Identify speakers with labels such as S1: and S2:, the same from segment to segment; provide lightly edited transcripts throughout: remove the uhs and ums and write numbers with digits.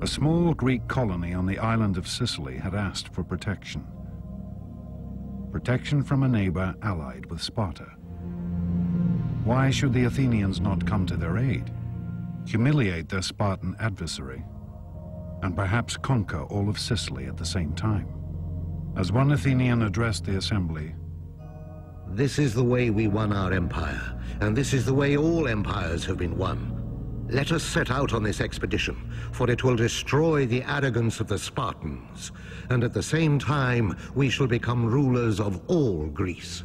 S1: A small Greek colony on the island of Sicily had asked for protection. Protection from a neighbor allied with Sparta. Why should the Athenians not come to their aid, humiliate their Spartan adversary, and perhaps conquer all of Sicily at the same time? As one Athenian addressed the assembly,
S2: "This is the way we won our empire, and this is the way all empires have been won. Let us set out on this expedition, for it will destroy the arrogance of the Spartans, and at the same time we shall become rulers of all Greece."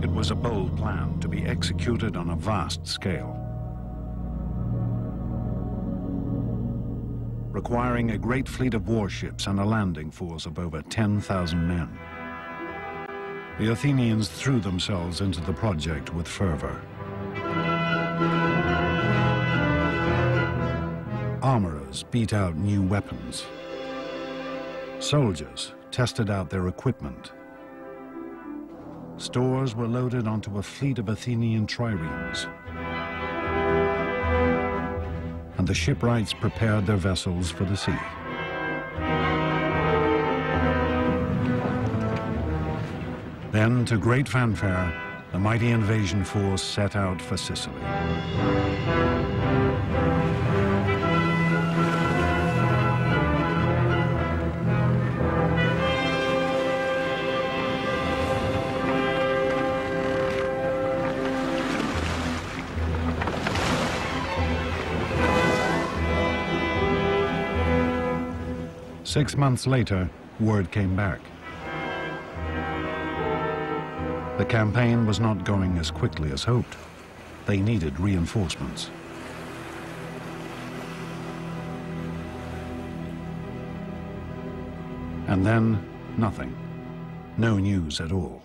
S1: it was a bold plan to be executed on a vast scale, requiring a great fleet of warships and a landing force of over 10,000 men. The Athenians threw themselves into the project with fervor. Armorers beat out new weapons. Soldiers tested out their equipment. Stores were loaded onto a fleet of Athenian triremes. And the shipwrights prepared their vessels for the sea. Then, to great fanfare, the mighty invasion force set out for Sicily. Six months later, word came back. The campaign was not going as quickly as hoped. They needed reinforcements. And then, nothing. No news at all.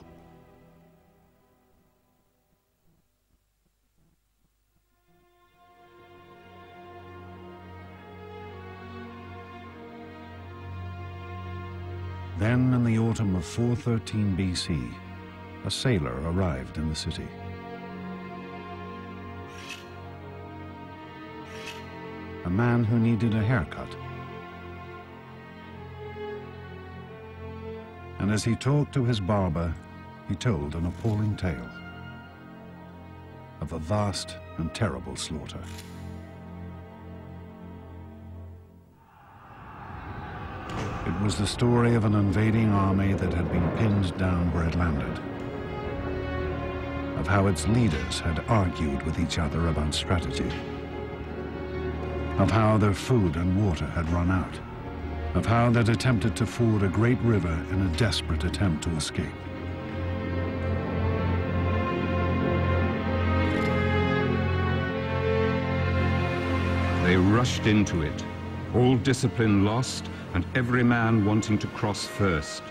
S1: Then, in the autumn of 413 BC, a sailor arrived in the city. A man who needed a haircut. And as he talked to his barber, he told an appalling tale of a vast and terrible slaughter. It was the story of an invading army that had been pinned down where it landed, of how its leaders had argued with each other about strategy, of how their food and water had run out, of how they'd attempted to ford a great river in a desperate attempt to escape.
S3: They rushed into it, all discipline lost, and every man wanting to cross first.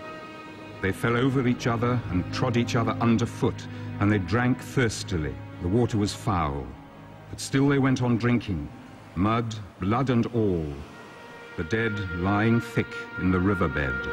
S3: They fell over each other and trod each other underfoot, and they drank thirstily. The water was foul, but still they went on drinking, mud, blood and all, the dead lying thick in the riverbed.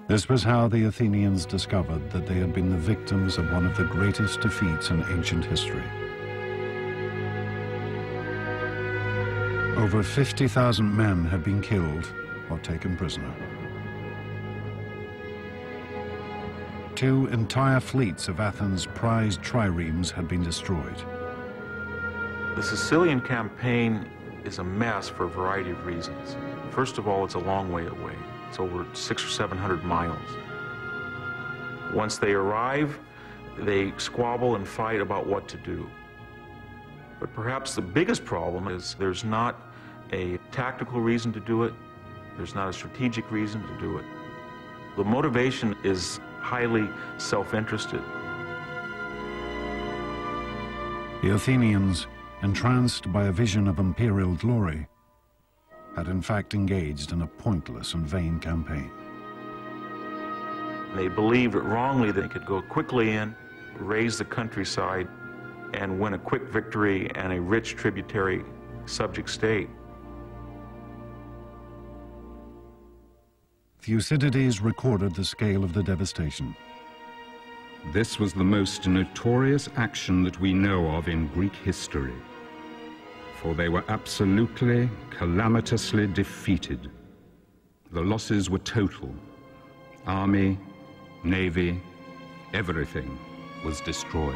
S1: This was how the Athenians discovered that they had been the victims of one of the greatest defeats in ancient history. Over 50,000 men had been killed or taken prisoner. 2 entire fleets of Athens' prized triremes had been destroyed.
S4: The Sicilian campaign is a mess for a variety of reasons. First of all, it's a long way away. It's over 600 or 700 miles. Once they arrive, they squabble and fight about what to do. But perhaps the biggest problem is there's not a tactical reason to do it. There's not a strategic reason to do it. The motivation is highly self-interested.
S1: The Athenians, entranced by a vision of imperial glory, had in fact engaged in a pointless and vain campaign.
S4: They believed wrongly they could go quickly in, raise the countryside, and win a quick victory and a rich tributary subject state.
S1: Thucydides recorded the scale of the devastation.
S3: This was the most notorious action that we know of in Greek history, for they were absolutely, calamitously defeated. The losses were total. Army, navy, everything was destroyed.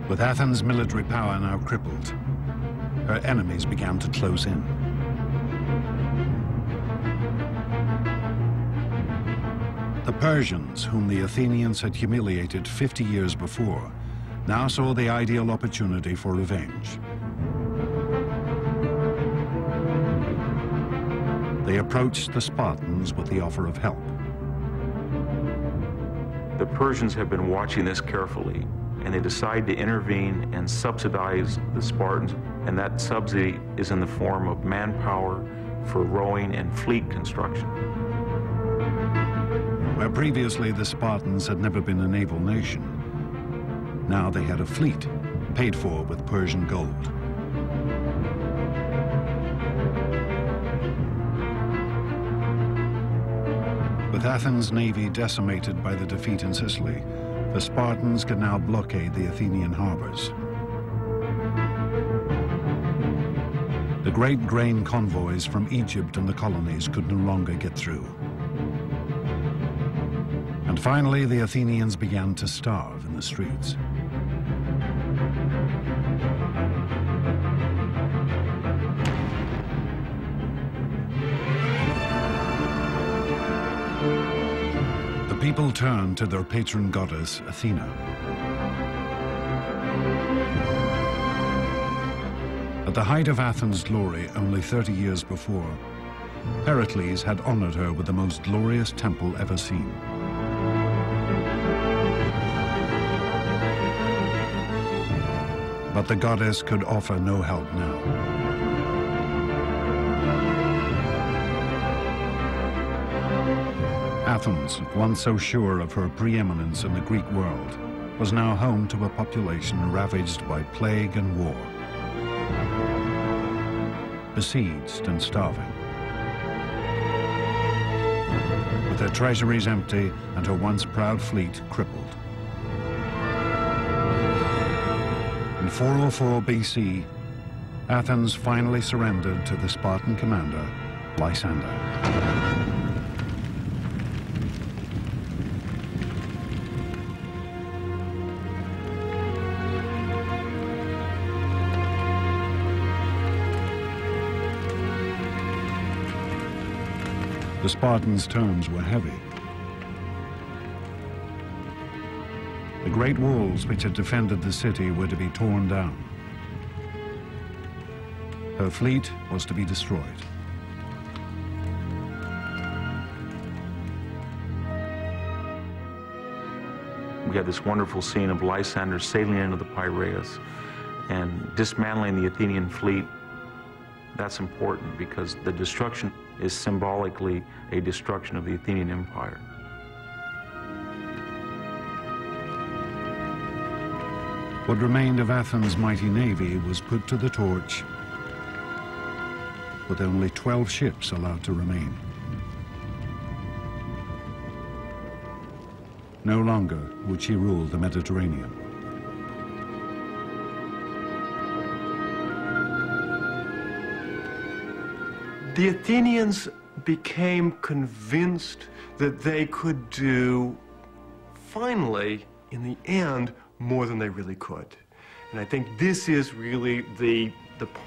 S1: With Athens' military power now crippled, her enemies began to close in. The Persians, whom the Athenians had humiliated 50 years before, now saw the ideal opportunity for revenge. They approached the Spartans with the offer of help.
S4: The Persians have been watching this carefully, and they decide to intervene and subsidize the Spartans, and that subsidy is in the form of manpower for rowing and fleet construction.
S1: Where previously the Spartans had never been a naval nation, now they had a fleet paid for with Persian gold. With Athens' navy decimated by the defeat in Sicily, the Spartans could now blockade the Athenian harbors. The great grain convoys from Egypt and the colonies could no longer get through. And finally, the Athenians began to starve in the streets. The people turned to their patron goddess, Athena. At the height of Athens' glory only 30 years before, Pericles had honored her with the most glorious temple ever seen. But the goddess could offer no help now. Athens, once so sure of her preeminence in the Greek world, was now home to a population ravaged by plague and war, besieged and starving. With her treasuries empty and her once proud fleet crippled. In 404 BC, Athens finally surrendered to the Spartan commander, Lysander. The Spartans' terms were heavy. The great walls which had defended the city were to be torn down. Her fleet was to be destroyed.
S4: We had this wonderful scene of Lysander sailing into the Piraeus and dismantling the Athenian fleet. That's important because the destruction is symbolically a destruction of the Athenian Empire.
S1: What remained of Athens' mighty navy was put to the torch, with only 12 ships allowed to remain. No longer would she rule the Mediterranean.
S5: The Athenians became convinced that they could do, finally, in the end, more than they really could. And I think this is really the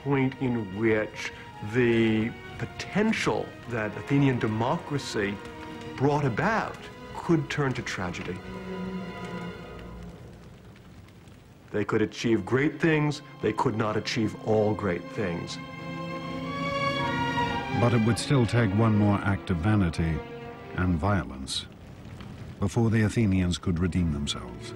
S5: point in which the potential that Athenian democracy brought about could turn to tragedy. They could achieve great things, they could not achieve all great things.
S1: But it would still take one more act of vanity and violence before the Athenians could redeem themselves.